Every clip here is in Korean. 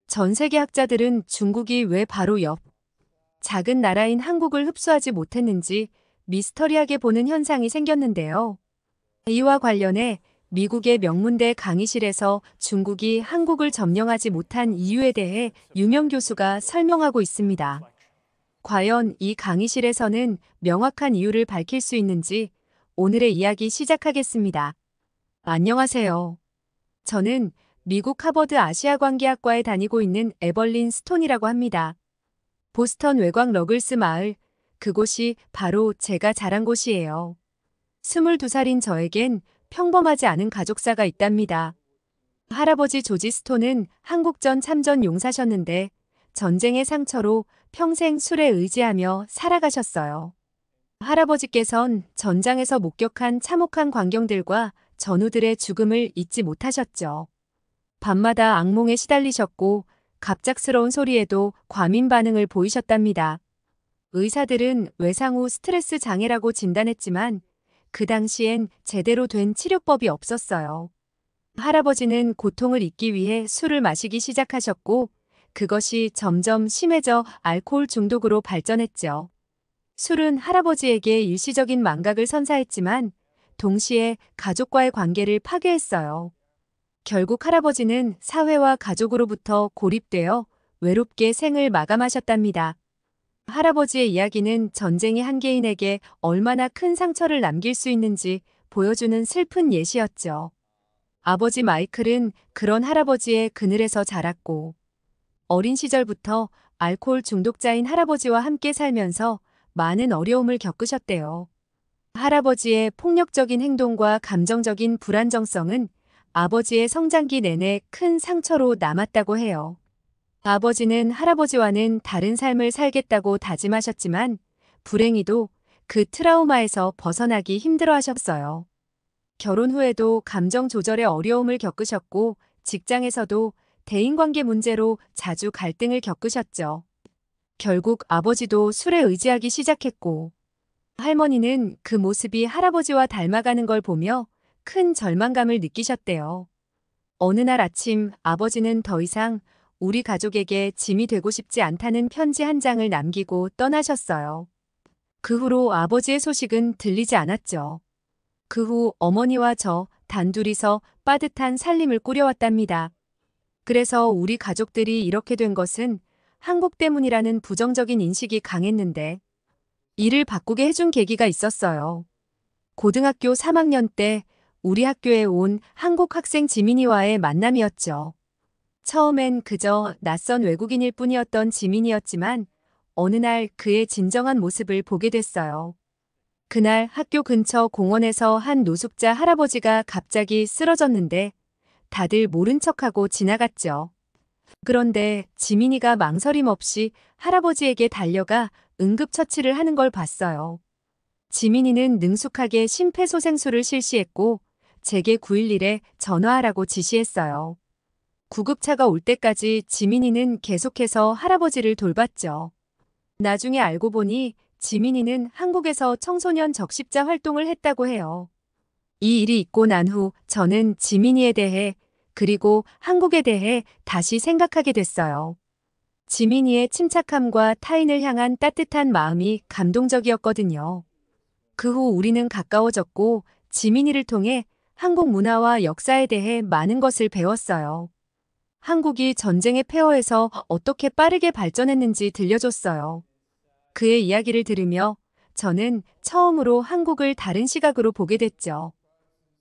전 세계 학자들은 중국이 왜 바로 옆 작은 나라인 한국을 흡수하지 못했는지 미스터리하게 보는 현상이 생겼는데요. 이와 관련해 미국의 명문대 강의실에서 중국이 한국을 점령하지 못한 이유에 대해 유명 교수가 설명하고 있습니다. 과연 이 강의실에서는 명확한 이유를 밝힐 수 있는지 오늘의 이야기 시작하겠습니다. 안녕하세요. 저는 미국 하버드 아시아관계학과에 다니고 있는 에벌린 스톤이라고 합니다. 보스턴 외곽 러글스 마을, 그곳이 바로 제가 자란 곳이에요. 22살인 저에겐 평범하지 않은 가족사가 있답니다. 할아버지 조지 스톤은 한국전 참전 용사셨는데 전쟁의 상처로 평생 술에 의지하며 살아가셨어요. 할아버지께선 전장에서 목격한 참혹한 광경들과 전우들의 죽음을 잊지 못하셨죠. 밤마다 악몽에 시달리셨고 갑작스러운 소리에도 과민 반응을 보이셨답니다. 의사들은 외상 후 스트레스 장애라고 진단했지만 그 당시엔 제대로 된 치료법이 없었어요. 할아버지는 고통을 잊기 위해 술을 마시기 시작하셨고 그것이 점점 심해져 알코올 중독으로 발전했죠. 술은 할아버지에게 일시적인 망각을 선사했지만 동시에 가족과의 관계를 파괴했어요. 결국 할아버지는 사회와 가족으로부터 고립되어 외롭게 생을 마감하셨답니다. 할아버지의 이야기는 전쟁이 한 개인에게 얼마나 큰 상처를 남길 수 있는지 보여주는 슬픈 예시였죠. 아버지 마이클은 그런 할아버지의 그늘에서 자랐고 어린 시절부터 알코올 중독자인 할아버지와 함께 살면서 많은 어려움을 겪으셨대요. 할아버지의 폭력적인 행동과 감정적인 불안정성은 아버지의 성장기 내내 큰 상처로 남았다고 해요. 아버지는 할아버지와는 다른 삶을 살겠다고 다짐하셨지만 불행히도 그 트라우마에서 벗어나기 힘들어하셨어요. 결혼 후에도 감정 조절에 어려움을 겪으셨고 직장에서도 대인관계 문제로 자주 갈등을 겪으셨죠. 결국 아버지도 술에 의지하기 시작했고 할머니는 그 모습이 할아버지와 닮아가는 걸 보며 큰 절망감을 느끼셨대요. 어느 날 아침 아버지는 더 이상 우리 가족에게 짐이 되고 싶지 않다는 편지 한 장을 남기고 떠나셨어요. 그 후로 아버지의 소식은 들리지 않았죠. 그 후 어머니와 저 단둘이서 빠듯한 살림을 꾸려왔답니다. 그래서 우리 가족들이 이렇게 된 것은 한국 때문이라는 부정적인 인식이 강했는데 이를 바꾸게 해준 계기가 있었어요. 고등학교 3학년 때 우리 학교에 온 한국 학생 지민이와의 만남이었죠. 처음엔 그저 낯선 외국인일 뿐이었던 지민이었지만 어느 날 그의 진정한 모습을 보게 됐어요. 그날 학교 근처 공원에서 한 노숙자 할아버지가 갑자기 쓰러졌는데 다들 모른 척하고 지나갔죠. 그런데 지민이가 망설임 없이 할아버지에게 달려가 응급처치를 하는 걸 봤어요. 지민이는 능숙하게 심폐소생술을 실시했고 제게 911에 전화하라고 지시했어요. 구급차가 올 때까지 지민이는 계속해서 할아버지를 돌봤죠. 나중에 알고 보니 지민이는 한국에서 청소년 적십자 활동을 했다고 해요. 이 일이 있고 난 후 저는 지민이에 대해 그리고 한국에 대해 다시 생각하게 됐어요. 지민이의 침착함과 타인을 향한 따뜻한 마음이 감동적이었거든요. 그 후 우리는 가까워졌고 지민이를 통해 한국 문화와 역사에 대해 많은 것을 배웠어요. 한국이 전쟁의 폐허에서 어떻게 빠르게 발전했는지 들려줬어요. 그의 이야기를 들으며 저는 처음으로 한국을 다른 시각으로 보게 됐죠.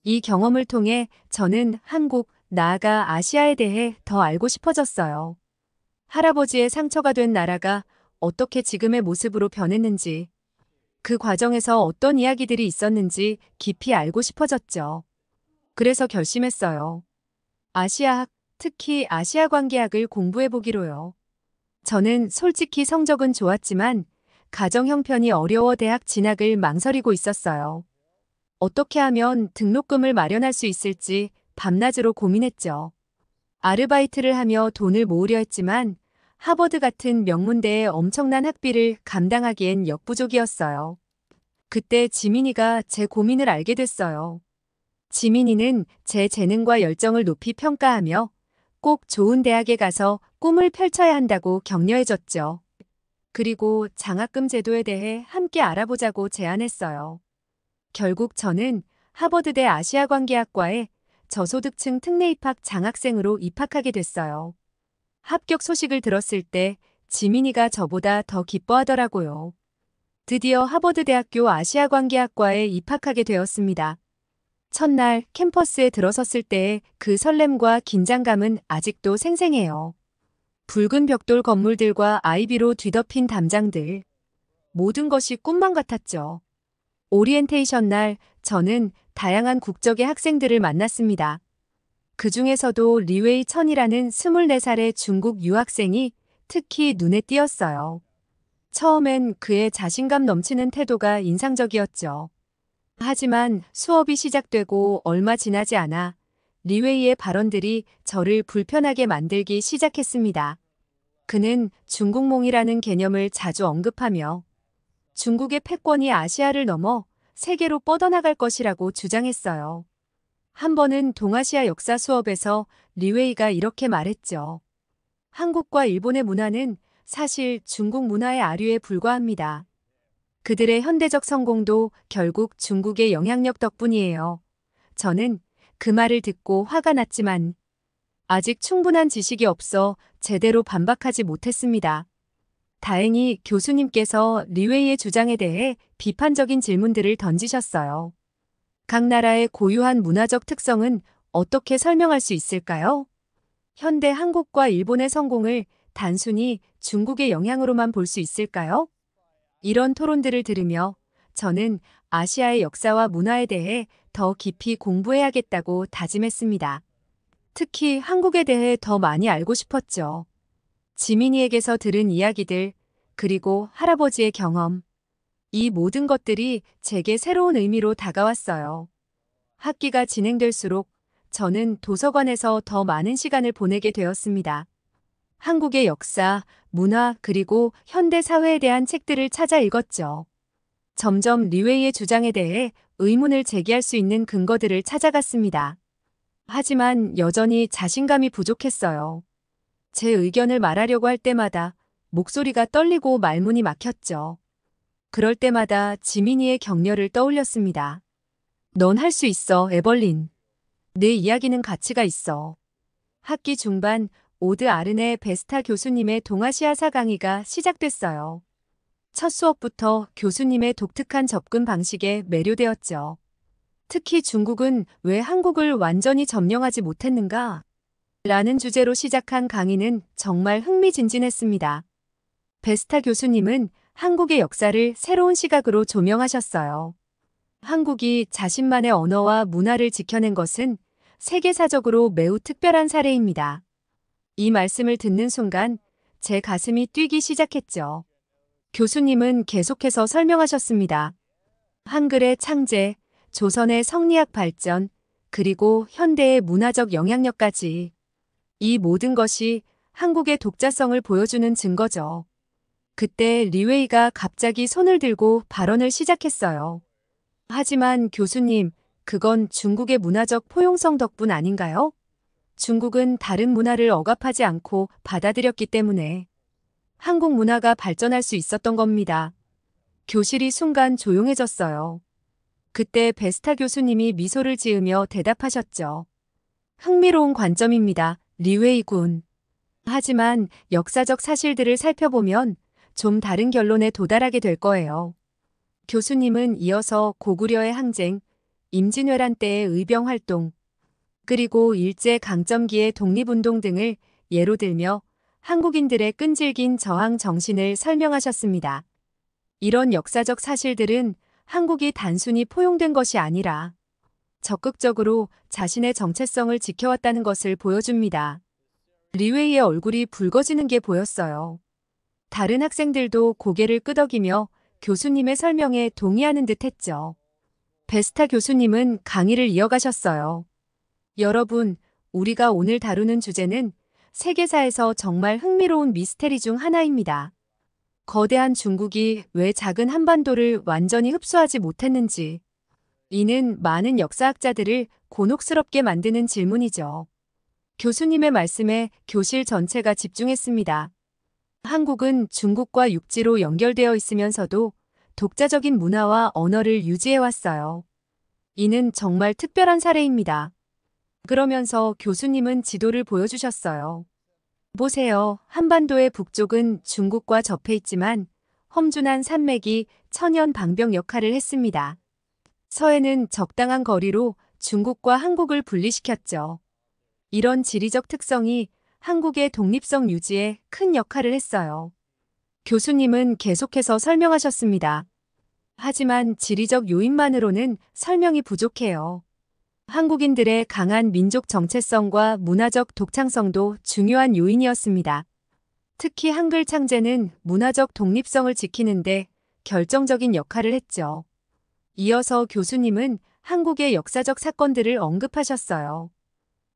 이 경험을 통해 저는 한국, 나아가 아시아에 대해 더 알고 싶어졌어요. 할아버지의 상처가 된 나라가 어떻게 지금의 모습으로 변했는지, 그 과정에서 어떤 이야기들이 있었는지 깊이 알고 싶어졌죠. 그래서 결심했어요. 아시아학, 특히 아시아관계학을 공부해보기로요. 저는 솔직히 성적은 좋았지만 가정 형편이 어려워 대학 진학을 망설이고 있었어요. 어떻게 하면 등록금을 마련할 수 있을지 밤낮으로 고민했죠. 아르바이트를 하며 돈을 모으려 했지만 하버드 같은 명문대의 엄청난 학비를 감당하기엔 역부족이었어요. 그때 지민이가 제 고민을 알게 됐어요. 지민이는 제 재능과 열정을 높이 평가하며 꼭 좋은 대학에 가서 꿈을 펼쳐야 한다고 격려해줬죠. 그리고 장학금 제도에 대해 함께 알아보자고 제안했어요. 결국 저는 하버드대 아시아관계학과에 저소득층 특례 입학 장학생으로 입학하게 됐어요. 합격 소식을 들었을 때 지민이가 저보다 더 기뻐하더라고요. 드디어 하버드대학교 아시아관계학과에 입학하게 되었습니다. 첫날 캠퍼스에 들어섰을 때의 그 설렘과 긴장감은 아직도 생생해요. 붉은 벽돌 건물들과 아이비로 뒤덮인 담장들. 모든 것이 꿈만 같았죠. 오리엔테이션 날 저는 다양한 국적의 학생들을 만났습니다. 그 중에서도 리웨이 천이라는 24살의 중국 유학생이 특히 눈에 띄었어요. 처음엔 그의 자신감 넘치는 태도가 인상적이었죠. 하지만 수업이 시작되고 얼마 지나지 않아 리웨이의 발언들이 저를 불편하게 만들기 시작했습니다. 그는 중국몽이라는 개념을 자주 언급하며 중국의 패권이 아시아를 넘어 세계로 뻗어나갈 것이라고 주장했어요. 한 번은 동아시아 역사 수업에서 리웨이가 이렇게 말했죠. 한국과 일본의 문화는 사실 중국 문화의 아류에 불과합니다. 그들의 현대적 성공도 결국 중국의 영향력 덕분이에요. 저는 그 말을 듣고 화가 났지만 아직 충분한 지식이 없어 제대로 반박하지 못했습니다. 다행히 교수님께서 리웨이의 주장에 대해 비판적인 질문들을 던지셨어요. 각 나라의 고유한 문화적 특성은 어떻게 설명할 수 있을까요? 현대 한국과 일본의 성공을 단순히 중국의 영향으로만 볼 수 있을까요? 이런 토론들을 들으며 저는 아시아의 역사와 문화에 대해 더 깊이 공부해야겠다고 다짐했습니다. 특히 한국에 대해 더 많이 알고 싶었죠. 지민이에게서 들은 이야기들, 그리고 할아버지의 경험. 이 모든 것들이 제게 새로운 의미로 다가왔어요. 학기가 진행될수록 저는 도서관에서 더 많은 시간을 보내게 되었습니다. 한국의 역사, 문화, 그리고 현대 사회에 대한 책들을 찾아 읽었죠. 점점 리웨이의 주장에 대해 의문을 제기할 수 있는 근거들을 찾아갔습니다. 하지만 여전히 자신감이 부족했어요. 제 의견을 말하려고 할 때마다 목소리가 떨리고 말문이 막혔죠. 그럴 때마다 지민이의 격려를 떠올렸습니다. 넌 할 수 있어, 에벌린. 내 이야기는 가치가 있어. 학기 중반 오드 아르네 베스타 교수님의 동아시아사 강의가 시작됐어요. 첫 수업부터 교수님의 독특한 접근 방식에 매료되었죠. 특히 중국은 왜 한국을 완전히 점령하지 못했는가? 라는 주제로 시작한 강의는 정말 흥미진진했습니다. 베스타 교수님은 한국의 역사를 새로운 시각으로 조명하셨어요. 한국이 자신만의 언어와 문화를 지켜낸 것은 세계사적으로 매우 특별한 사례입니다. 이 말씀을 듣는 순간 제 가슴이 뛰기 시작했죠. 교수님은 계속해서 설명하셨습니다. 한글의 창제, 조선의 성리학 발전, 그리고 현대의 문화적 영향력까지. 이 모든 것이 한국의 독자성을 보여주는 증거죠. 그때 리웨이가 갑자기 손을 들고 발언을 시작했어요. 하지만 교수님, 그건 중국의 문화적 포용성 덕분 아닌가요? 중국은 다른 문화를 억압하지 않고 받아들였기 때문에 한국 문화가 발전할 수 있었던 겁니다. 교실이 순간 조용해졌어요. 그때 베스타 교수님이 미소를 지으며 대답하셨죠. 흥미로운 관점입니다, 리웨이 군. 하지만 역사적 사실들을 살펴보면 좀 다른 결론에 도달하게 될 거예요. 교수님은 이어서 고구려의 항쟁, 임진왜란 때의 의병활동, 그리고 일제강점기의 독립운동 등을 예로 들며 한국인들의 끈질긴 저항 정신을 설명하셨습니다. 이런 역사적 사실들은 한국이 단순히 포용된 것이 아니라 적극적으로 자신의 정체성을 지켜왔다는 것을 보여줍니다. 리웨이의 얼굴이 붉어지는 게 보였어요. 다른 학생들도 고개를 끄덕이며 교수님의 설명에 동의하는 듯 했죠. 베스타 교수님은 강의를 이어가셨어요. 여러분, 우리가 오늘 다루는 주제는 세계사에서 정말 흥미로운 미스테리 중 하나입니다. 거대한 중국이 왜 작은 한반도를 완전히 흡수하지 못했는지. 이는 많은 역사학자들을 곤혹스럽게 만드는 질문이죠. 교수님의 말씀에 교실 전체가 집중했습니다. 한국은 중국과 육지로 연결되어 있으면서도 독자적인 문화와 언어를 유지해왔어요. 이는 정말 특별한 사례입니다. 그러면서 교수님은 지도를 보여주셨어요. 보세요. 한반도의 북쪽은 중국과 접해 있지만 험준한 산맥이 천연 방벽 역할을 했습니다. 서해는 적당한 거리로 중국과 한국을 분리시켰죠. 이런 지리적 특성이 한국의 독립성 유지에 큰 역할을 했어요. 교수님은 계속해서 설명하셨습니다. 하지만 지리적 요인만으로는 설명이 부족해요. 한국인들의 강한 민족 정체성과 문화적 독창성도 중요한 요인이었습니다. 특히 한글 창제는 문화적 독립성을 지키는데 결정적인 역할을 했죠. 이어서 교수님은 한국의 역사적 사건들을 언급하셨어요.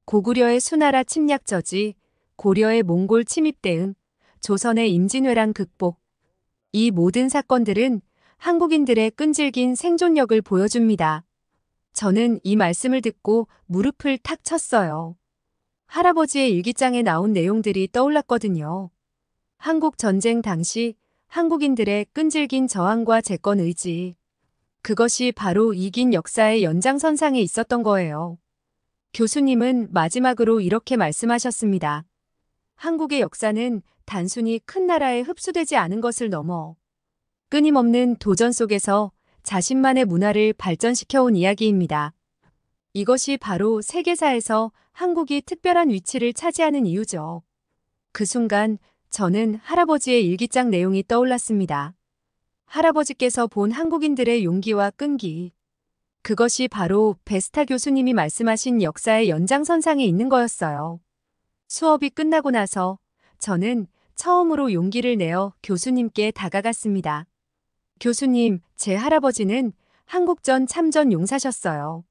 고구려의 수나라 침략 저지, 고려의 몽골 침입 대응, 조선의 임진왜란 극복. 이 모든 사건들은 한국인들의 끈질긴 생존력을 보여줍니다. 저는 이 말씀을 듣고 무릎을 탁 쳤어요. 할아버지의 일기장에 나온 내용들이 떠올랐거든요. 한국 전쟁 당시 한국인들의 끈질긴 저항과 재건 의지. 그것이 바로 이긴 역사의 연장선상에 있었던 거예요. 교수님은 마지막으로 이렇게 말씀하셨습니다. 한국의 역사는 단순히 큰 나라에 흡수되지 않은 것을 넘어 끊임없는 도전 속에서 자신만의 문화를 발전시켜온 이야기입니다. 이것이 바로 세계사에서 한국이 특별한 위치를 차지하는 이유죠. 그 순간 저는 할아버지의 일기장 내용이 떠올랐습니다. 할아버지께서 본 한국인들의 용기와 끈기. 그것이 바로 베스타 교수님이 말씀하신 역사의 연장선상에 있는 거였어요. 수업이 끝나고 나서 저는 처음으로 용기를 내어 교수님께 다가갔습니다. 교수님, 제 할아버지는 한국전 참전 용사셨어요.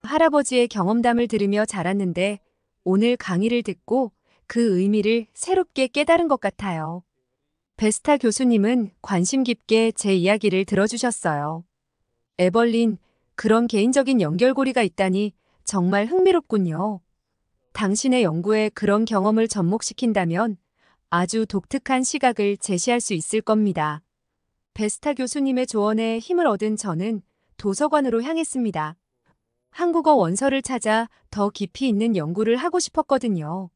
할아버지의 경험담을 들으며 자랐는데 오늘 강의를 듣고 그 의미를 새롭게 깨달은 것 같아요. 베스타 교수님은 관심 깊게 제 이야기를 들어주셨어요. 에벌린, 그런 개인적인 연결고리가 있다니 정말 흥미롭군요. 당신의 연구에 그런 경험을 접목시킨다면 아주 독특한 시각을 제시할 수 있을 겁니다. 베스타 교수님의 조언에 힘을 얻은 저는 도서관으로 향했습니다. 한국어 원서를 찾아 더 깊이 있는 연구를 하고 싶었거든요.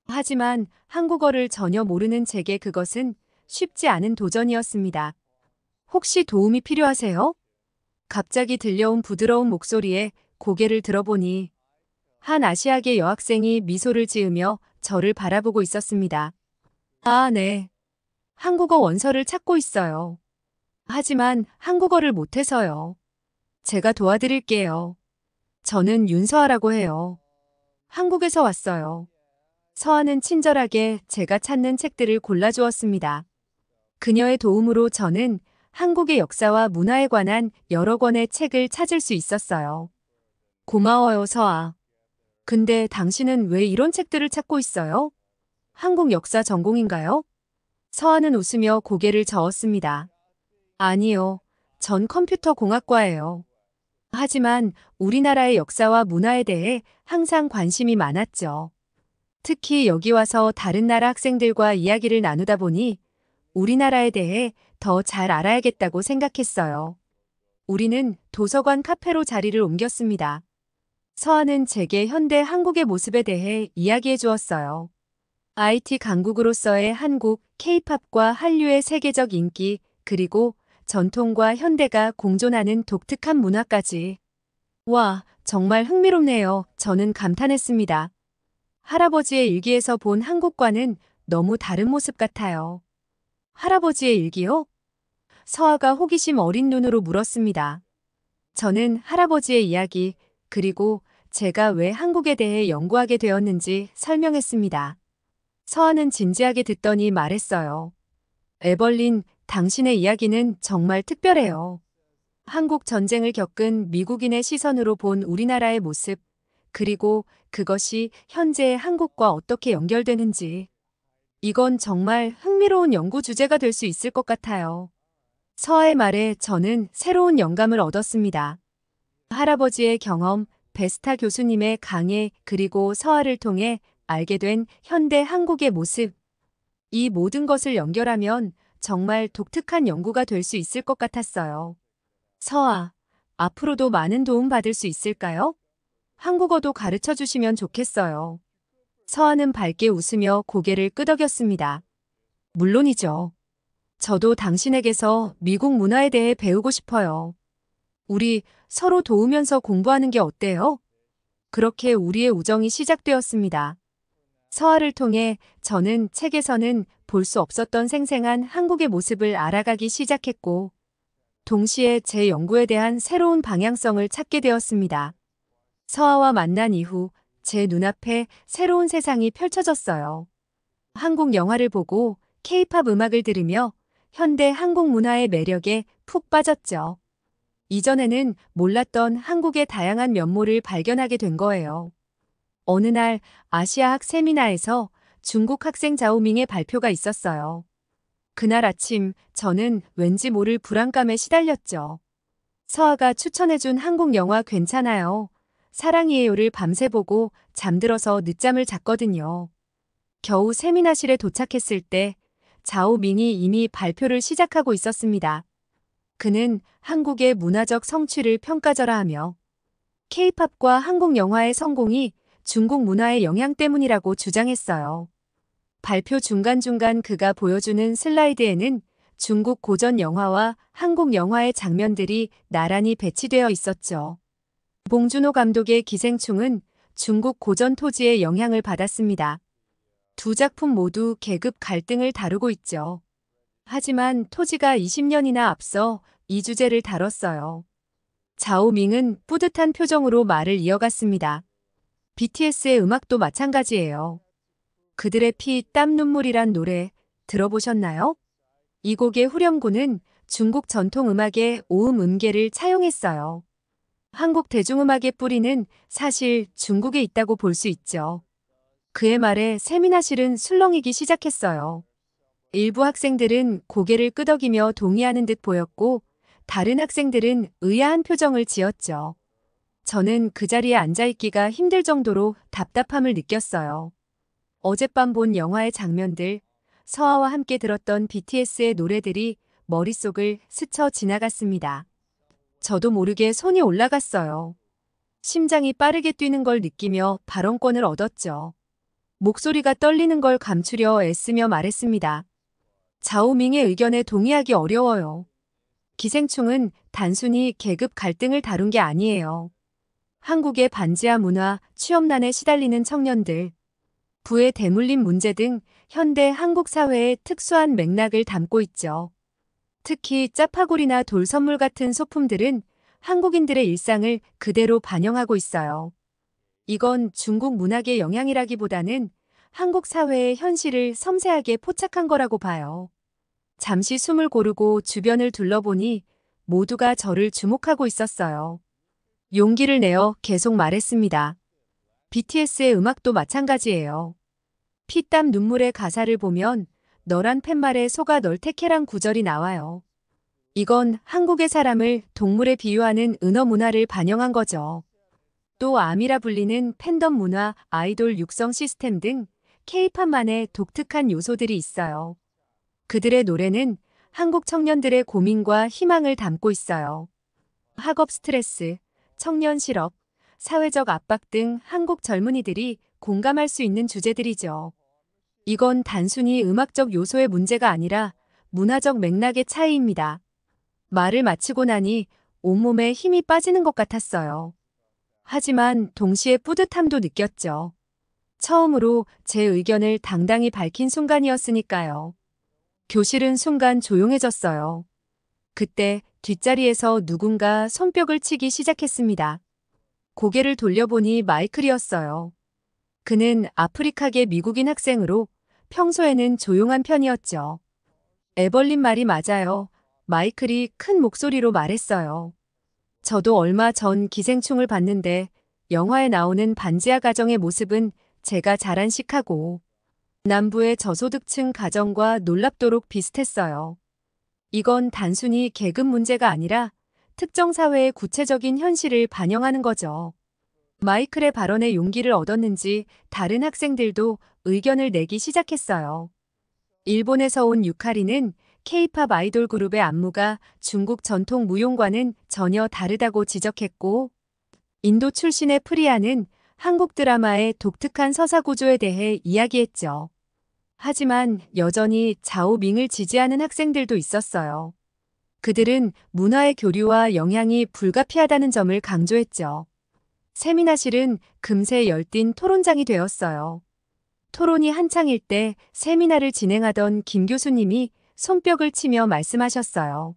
하지만 한국어를 전혀 모르는 제게 그것은 쉽지 않은 도전이었습니다. 혹시 도움이 필요하세요? 갑자기 들려온 부드러운 목소리에 고개를 들어보니 한 아시아계 여학생이 미소를 지으며 저를 바라보고 있었습니다. 아, 네. 한국어 원서를 찾고 있어요. 하지만 한국어를 못해서요. 제가 도와드릴게요. 저는 윤서아라고 해요. 한국에서 왔어요. 서아는 친절하게 제가 찾는 책들을 골라주었습니다. 그녀의 도움으로 저는 한국의 역사와 문화에 관한 여러 권의 책을 찾을 수 있었어요. 고마워요, 서아. 근데 당신은 왜 이런 책들을 찾고 있어요? 한국 역사 전공인가요? 서아는 웃으며 고개를 저었습니다. 아니요, 전 컴퓨터 공학과예요. 하지만 우리나라의 역사와 문화에 대해 항상 관심이 많았죠. 특히 여기 와서 다른 나라 학생들과 이야기를 나누다 보니 우리나라에 대해 더 잘 알아야겠다고 생각했어요. 우리는 도서관 카페로 자리를 옮겼습니다. 서아는 제게 현대 한국의 모습에 대해 이야기해 주었어요. IT 강국으로서의 한국, K-팝과 한류의 세계적 인기, 그리고 전통과 현대가 공존하는 독특한 문화까지. 와, 정말 흥미롭네요. 저는 감탄했습니다. 할아버지의 일기에서 본 한국과는 너무 다른 모습 같아요. 할아버지의 일기요? 서아가 호기심 어린 눈으로 물었습니다. 저는 할아버지의 이야기, 그리고 제가 왜 한국에 대해 연구하게 되었는지 설명했습니다. 서아는 진지하게 듣더니 말했어요. 에벌린, 당신의 이야기는 정말 특별해요. 한국 전쟁을 겪은 미국인의 시선으로 본 우리나라의 모습, 그리고 그것이 현재의 한국과 어떻게 연결되는지. 이건 정말 흥미로운 연구 주제가 될 수 있을 것 같아요. 서아의 말에 저는 새로운 영감을 얻었습니다. 할아버지의 경험, 베스타 교수님의 강해, 그리고 서아를 통해 알게 된 현대 한국의 모습. 이 모든 것을 연결하면 정말 독특한 연구가 될 수 있을 것 같았어요. 서아, 앞으로도 많은 도움 받을 수 있을까요? 한국어도 가르쳐 주시면 좋겠어요. 서아는 밝게 웃으며 고개를 끄덕였습니다. 물론이죠. 저도 당신에게서 미국 문화에 대해 배우고 싶어요. 우리 서로 도우면서 공부하는 게 어때요? 그렇게 우리의 우정이 시작되었습니다. 서아를 통해 저는 책에서는 볼 수 없었던 생생한 한국의 모습을 알아가기 시작했고, 동시에 제 연구에 대한 새로운 방향성을 찾게 되었습니다. 서아와 만난 이후 제 눈앞에 새로운 세상이 펼쳐졌어요. 한국 영화를 보고 K-팝 음악을 들으며 현대 한국 문화의 매력에 푹 빠졌죠. 이전에는 몰랐던 한국의 다양한 면모를 발견하게 된 거예요. 어느 날 아시아학 세미나에서 중국 학생 자오밍의 발표가 있었어요. 그날 아침 저는 왠지 모를 불안감에 시달렸죠. 서아가 추천해준 한국 영화 괜찮아요. 사랑이에요를 밤새 보고 잠들어서 늦잠을 잤거든요. 겨우 세미나실에 도착했을 때 자오밍이 이미 발표를 시작하고 있었습니다. 그는 한국의 문화적 성취를 평가절하하며 K-팝과 한국 영화의 성공이 중국 문화의 영향 때문이라고 주장했어요. 발표 중간중간 그가 보여주는 슬라이드에는 중국 고전 영화와 한국 영화의 장면들이 나란히 배치되어 있었죠. 봉준호 감독의 기생충은 중국 고전 토지의 영향을 받았습니다. 두 작품 모두 계급 갈등을 다루고 있죠. 하지만 토지가 20년이나 앞서 이 주제를 다뤘어요. 자오밍은 뿌듯한 표정으로 말을 이어갔습니다. BTS의 음악도 마찬가지예요. 그들의 피, 땀, 눈물이란 노래 들어보셨나요? 이 곡의 후렴구는 중국 전통 음악의 오음 음계를 차용했어요. 한국 대중음악의 뿌리는 사실 중국에 있다고 볼 수 있죠. 그의 말에 세미나실은 술렁이기 시작했어요. 일부 학생들은 고개를 끄덕이며 동의하는 듯 보였고, 다른 학생들은 의아한 표정을 지었죠. 저는 그 자리에 앉아있기가 힘들 정도로 답답함을 느꼈어요. 어젯밤 본 영화의 장면들, 서아와 함께 들었던 BTS의 노래들이 머릿속을 스쳐 지나갔습니다. 저도 모르게 손이 올라갔어요. 심장이 빠르게 뛰는 걸 느끼며 발언권을 얻었죠. 목소리가 떨리는 걸 감추려 애쓰며 말했습니다. 자오밍의 의견에 동의하기 어려워요. 기생충은 단순히 계급 갈등을 다룬 게 아니에요. 한국의 반지하 문화, 취업난에 시달리는 청년들, 부의 대물림 문제 등 현대 한국 사회의 특수한 맥락을 담고 있죠. 특히 짜파구리나 돌선물 같은 소품들은 한국인들의 일상을 그대로 반영하고 있어요. 이건 중국 문학의 영향이라기보다는 한국 사회의 현실을 섬세하게 포착한 거라고 봐요. 잠시 숨을 고르고 주변을 둘러보니 모두가 저를 주목하고 있었어요. 용기를 내어 계속 말했습니다. BTS의 음악도 마찬가지예요. 피땀 눈물의 가사를 보면 너란 팻말에 속아 널 택해란 구절이 나와요. 이건 한국의 사람을 동물에 비유하는 은어 문화를 반영한 거죠. 또 아미라 불리는 팬덤 문화, 아이돌 육성 시스템 등 K-팝만의 독특한 요소들이 있어요. 그들의 노래는 한국 청년들의 고민과 희망을 담고 있어요. 학업 스트레스, 청년 실업, 사회적 압박 등 한국 젊은이들이 공감할 수 있는 주제들이죠. 이건 단순히 음악적 요소의 문제가 아니라 문화적 맥락의 차이입니다. 말을 마치고 나니 온몸에 힘이 빠지는 것 같았어요. 하지만 동시에 뿌듯함도 느꼈죠. 처음으로 제 의견을 당당히 밝힌 순간이었으니까요. 교실은 순간 조용해졌어요. 그때 뒷자리에서 누군가 손뼉을 치기 시작했습니다. 고개를 돌려보니 마이클이었어요. 그는 아프리카계 미국인 학생으로 평소에는 조용한 편이었죠. 에벌린 말이 맞아요. 마이클이 큰 목소리로 말했어요. 저도 얼마 전 기생충을 봤는데 영화에 나오는 반지하 가정의 모습은 제가 자란 시카고 남부의 저소득층 가정과 놀랍도록 비슷했어요. 이건 단순히 계급 문제가 아니라 특정 사회의 구체적인 현실을 반영하는 거죠. 마이클의 발언에 용기를 얻었는지 다른 학생들도 의견을 내기 시작했어요. 일본에서 온 유카리는 K-팝 아이돌 그룹의 안무가 중국 전통 무용과는 전혀 다르다고 지적했고, 인도 출신의 프리아는 한국 드라마의 독특한 서사 구조에 대해 이야기했죠. 하지만 여전히 자오밍을 지지하는 학생들도 있었어요. 그들은 문화의 교류와 영향이 불가피하다는 점을 강조했죠. 세미나실은 금세 열띤 토론장이 되었어요. 토론이 한창일 때 세미나를 진행하던 김 교수님이 손뼉을 치며 말씀하셨어요.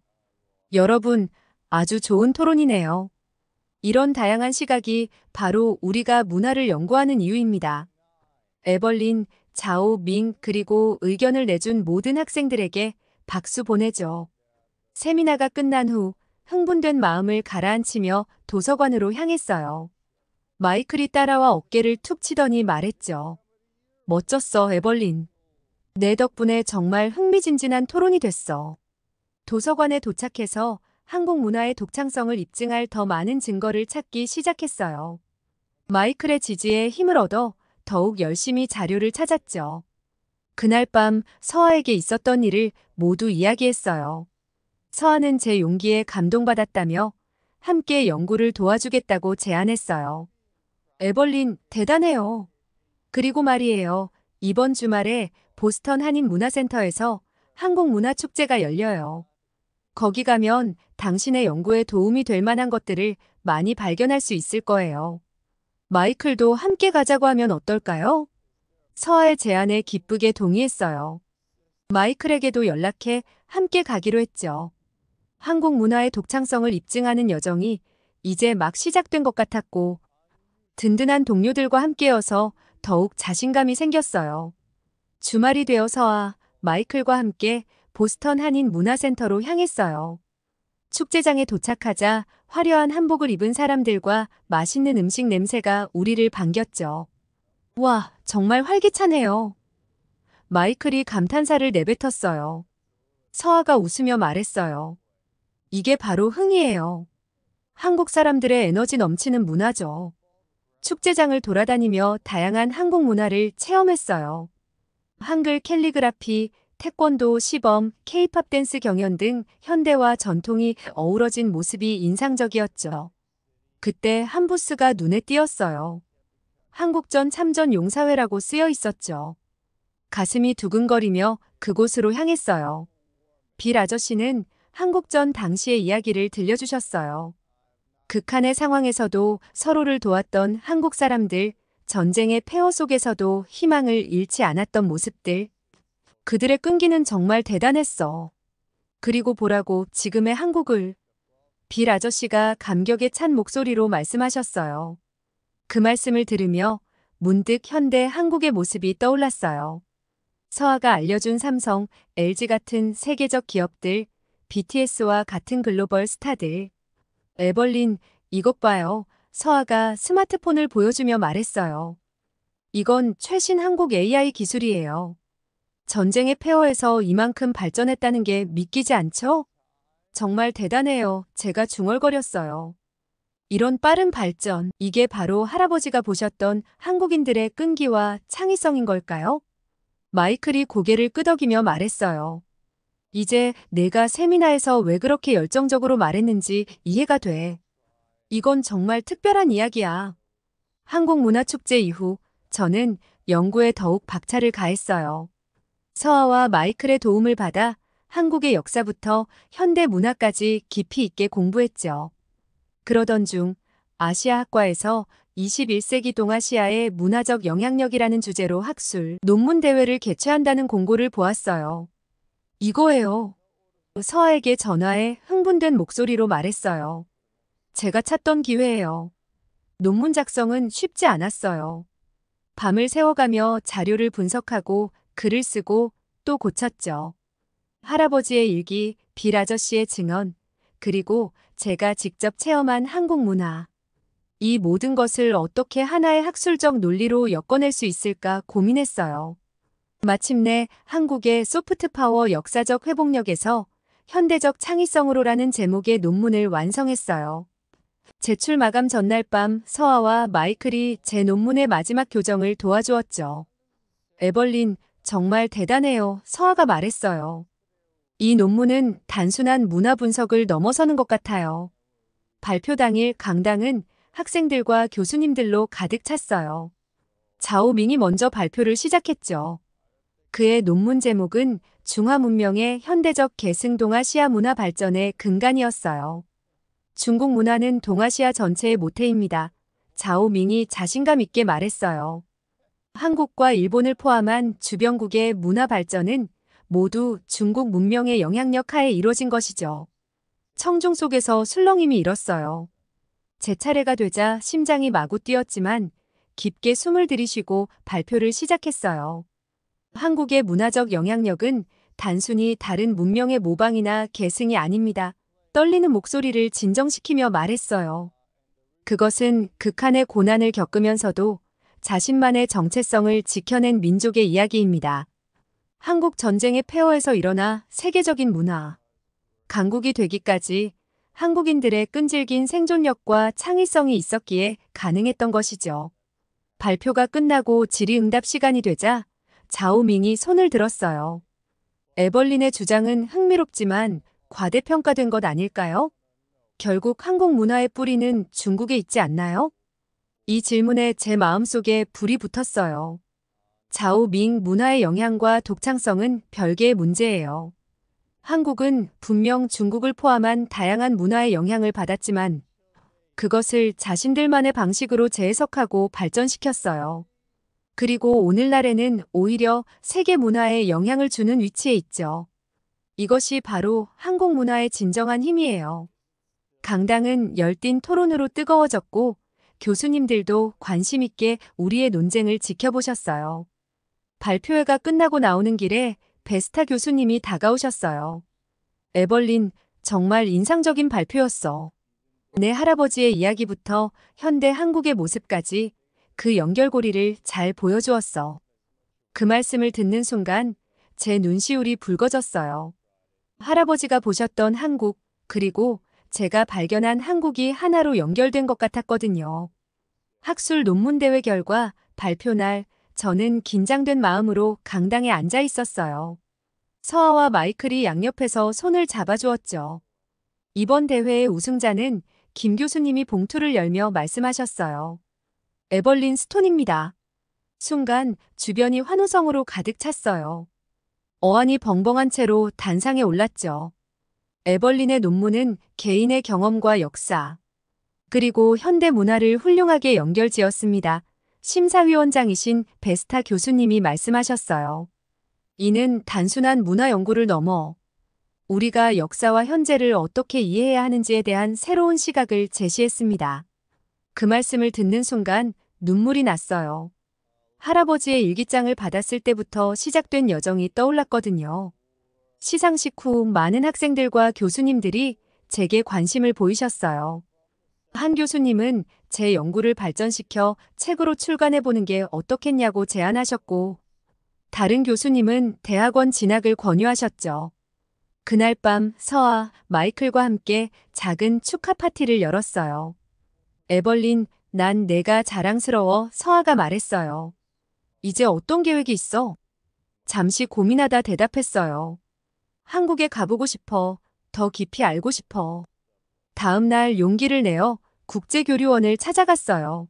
여러분, 아주 좋은 토론이네요. 이런 다양한 시각이 바로 우리가 문화를 연구하는 이유입니다. 에벌린, 자오, 밍, 그리고 의견을 내준 모든 학생들에게 박수 보내죠. 세미나가 끝난 후 흥분된 마음을 가라앉히며 도서관으로 향했어요. 마이클이 따라와 어깨를 툭 치더니 말했죠. 멋졌어, 에벌린. 내 덕분에 정말 흥미진진한 토론이 됐어. 도서관에 도착해서 한국 문화의 독창성을 입증할 더 많은 증거를 찾기 시작했어요. 마이클의 지지에 힘을 얻어 더욱 열심히 자료를 찾았죠. 그날 밤 서아에게 있었던 일을 모두 이야기했어요. 서아는 제 용기에 감동받았다며 함께 연구를 도와주겠다고 제안했어요. 에벌린, 대단해요. 그리고 말이에요. 이번 주말에 보스턴 한인문화센터에서 한국문화축제가 열려요. 거기 가면 당신의 연구에 도움이 될 만한 것들을 많이 발견할 수 있을 거예요. 마이클도 함께 가자고 하면 어떨까요? 서아의 제안에 기쁘게 동의했어요. 마이클에게도 연락해 함께 가기로 했죠. 한국 문화의 독창성을 입증하는 여정이 이제 막 시작된 것 같았고, 든든한 동료들과 함께여서 더욱 자신감이 생겼어요. 주말이 되어 서아, 마이클과 함께 보스턴 한인 문화센터로 향했어요. 축제장에 도착하자 화려한 한복을 입은 사람들과 맛있는 음식 냄새가 우리를 반겼죠. 와, 정말 활기차네요. 마이클이 감탄사를 내뱉었어요. 서아가 웃으며 말했어요. 이게 바로 흥이에요. 한국 사람들의 에너지 넘치는 문화죠. 축제장을 돌아다니며 다양한 한국 문화를 체험했어요. 한글 캘리그라피, 태권도, 시범, K-팝 댄스 경연 등 현대와 전통이 어우러진 모습이 인상적이었죠. 그때 한 부스가 눈에 띄었어요. 한국전 참전 용사회라고 쓰여 있었죠. 가슴이 두근거리며 그곳으로 향했어요. 빌 아저씨는 한국전 당시의 이야기를 들려주셨어요. 극한의 상황에서도 서로를 도왔던 한국 사람들, 전쟁의 폐허 속에서도 희망을 잃지 않았던 모습들. 그들의 끈기는 정말 대단했어. 그리고 보라고 지금의 한국을. 빌 아저씨가 감격에 찬 목소리로 말씀하셨어요. 그 말씀을 들으며 문득 현대 한국의 모습이 떠올랐어요. 서아가 알려준 삼성, LG 같은 세계적 기업들, BTS와 같은 글로벌 스타들. 에벌린, 이것 봐요. 서아가 스마트폰을 보여주며 말했어요. 이건 최신 한국 AI 기술이에요. 전쟁의 폐허에서 이만큼 발전했다는 게 믿기지 않죠? 정말 대단해요. 제가 중얼거렸어요. 이런 빠른 발전, 이게 바로 할아버지가 보셨던 한국인들의 끈기와 창의성인 걸까요? 마이클이 고개를 끄덕이며 말했어요. 이제 내가 세미나에서 왜 그렇게 열정적으로 말했는지 이해가 돼. 이건 정말 특별한 이야기야. 한국문화축제 이후 저는 연구에 더욱 박차를 가했어요. 서아와 마이클의 도움을 받아 한국의 역사부터 현대 문화까지 깊이 있게 공부했죠. 그러던 중 아시아학과에서 21세기 동아시아의 문화적 영향력이라는 주제로 학술, 논문 대회를 개최한다는 공고를 보았어요. 이거예요. 서아에게 전화해 흥분된 목소리로 말했어요. 제가 찾던 기회예요. 논문 작성은 쉽지 않았어요. 밤을 새워가며 자료를 분석하고 글을 쓰고 또 고쳤죠. 할아버지의 일기, 빌 아저씨의 증언, 그리고 제가 직접 체험한 한국 문화. 이 모든 것을 어떻게 하나의 학술적 논리로 엮어낼 수 있을까 고민했어요. 마침내 한국의 소프트파워 역사적 회복력에서 현대적 창의성으로라는 제목의 논문을 완성했어요. 제출 마감 전날 밤 서아와 마이클이 제 논문의 마지막 교정을 도와주었죠. 에벌린, 정말 대단해요. 서아가 말했어요. 이 논문은 단순한 문화 분석을 넘어서는 것 같아요. 발표 당일 강당은 학생들과 교수님들로 가득 찼어요. 자오밍이 먼저 발표를 시작했죠. 그의 논문 제목은 중화 문명의 현대적 계승 동아시아 문화 발전의 근간이었어요. 중국 문화는 동아시아 전체의 모태입니다. 자오밍이 자신감 있게 말했어요. 한국과 일본을 포함한 주변국의 문화 발전은 모두 중국 문명의 영향력 하에 이루어진 것이죠. 청중 속에서 술렁임이 일었어요. 제 차례가 되자 심장이 마구 뛰었지만 깊게 숨을 들이쉬고 발표를 시작했어요. 한국의 문화적 영향력은 단순히 다른 문명의 모방이나 계승이 아닙니다. 떨리는 목소리를 진정시키며 말했어요. 그것은 극한의 고난을 겪으면서도 자신만의 정체성을 지켜낸 민족의 이야기입니다. 한국 전쟁의 폐허에서 일어나 세계적인 문화, 강국이 되기까지 한국인들의 끈질긴 생존력과 창의성이 있었기에 가능했던 것이죠. 발표가 끝나고 질의응답 시간이 되자 자오밍이 손을 들었어요. 에벌린의 주장은 흥미롭지만 과대평가된 것 아닐까요? 결국 한국 문화의 뿌리는 중국에 있지 않나요? 이 질문에 제 마음속에 불이 붙었어요. 자오밍 문화의 영향과 독창성은 별개의 문제예요. 한국은 분명 중국을 포함한 다양한 문화의 영향을 받았지만 그것을 자신들만의 방식으로 재해석하고 발전시켰어요. 그리고 오늘날에는 오히려 세계 문화에 영향을 주는 위치에 있죠. 이것이 바로 한국 문화의 진정한 힘이에요. 강당은 열띤 토론으로 뜨거워졌고 교수님들도 관심 있게 우리의 논쟁을 지켜보셨어요. 발표회가 끝나고 나오는 길에 베스타 교수님이 다가오셨어요. 에벌린, 정말 인상적인 발표였어. 내 할아버지의 이야기부터 현대 한국의 모습까지 그 연결고리를 잘 보여주었어. 그 말씀을 듣는 순간 제 눈시울이 붉어졌어요. 할아버지가 보셨던 한국, 그리고 제가 발견한 한국이 하나로 연결된 것 같았거든요. 학술 논문대회 결과 발표 날 저는 긴장된 마음으로 강당에 앉아 있었어요. 서아와 마이클이 양옆에서 손을 잡아주었죠. 이번 대회의 우승자는 김 교수님이 봉투를 열며 말씀하셨어요. 에벌린 스톤입니다. 순간 주변이 환호성으로 가득 찼어요. 어안이 벙벙한 채로 단상에 올랐죠. 에벌린의 논문은 개인의 경험과 역사, 그리고 현대 문화를 훌륭하게 연결지었습니다. 심사위원장이신 베스타 교수님이 말씀하셨어요. 이는 단순한 문화 연구를 넘어 우리가 역사와 현재를 어떻게 이해해야 하는지에 대한 새로운 시각을 제시했습니다. 그 말씀을 듣는 순간 눈물이 났어요. 할아버지의 일기장을 받았을 때부터 시작된 여정이 떠올랐거든요. 시상식 후 많은 학생들과 교수님들이 제게 관심을 보이셨어요. 한 교수님은 제 연구를 발전시켜 책으로 출간해보는 게 어떻겠냐고 제안하셨고, 다른 교수님은 대학원 진학을 권유하셨죠. 그날 밤 서아, 마이클과 함께 작은 축하 파티를 열었어요. 에벌린, 난 내가 자랑스러워, 서아가 말했어요. 이제 어떤 계획이 있어? 잠시 고민하다 대답했어요. 한국에 가보고 싶어. 더 깊이 알고 싶어. 다음 날 용기를 내어 국제교류원을 찾아갔어요.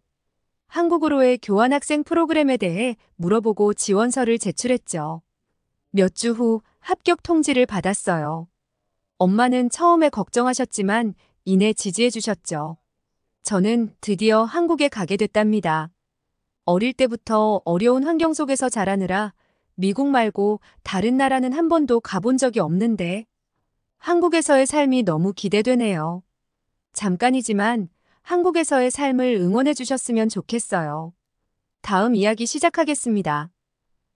한국으로의 교환학생 프로그램에 대해 물어보고 지원서를 제출했죠. 몇 주 후 합격 통지를 받았어요. 엄마는 처음에 걱정하셨지만 이내 지지해 주셨죠. 저는 드디어 한국에 가게 됐답니다. 어릴 때부터 어려운 환경 속에서 자라느라 미국 말고 다른 나라는 한 번도 가본 적이 없는데 한국에서의 삶이 너무 기대되네요. 잠깐이지만 한국에서의 삶을 응원해 주셨으면 좋겠어요. 다음 이야기 시작하겠습니다.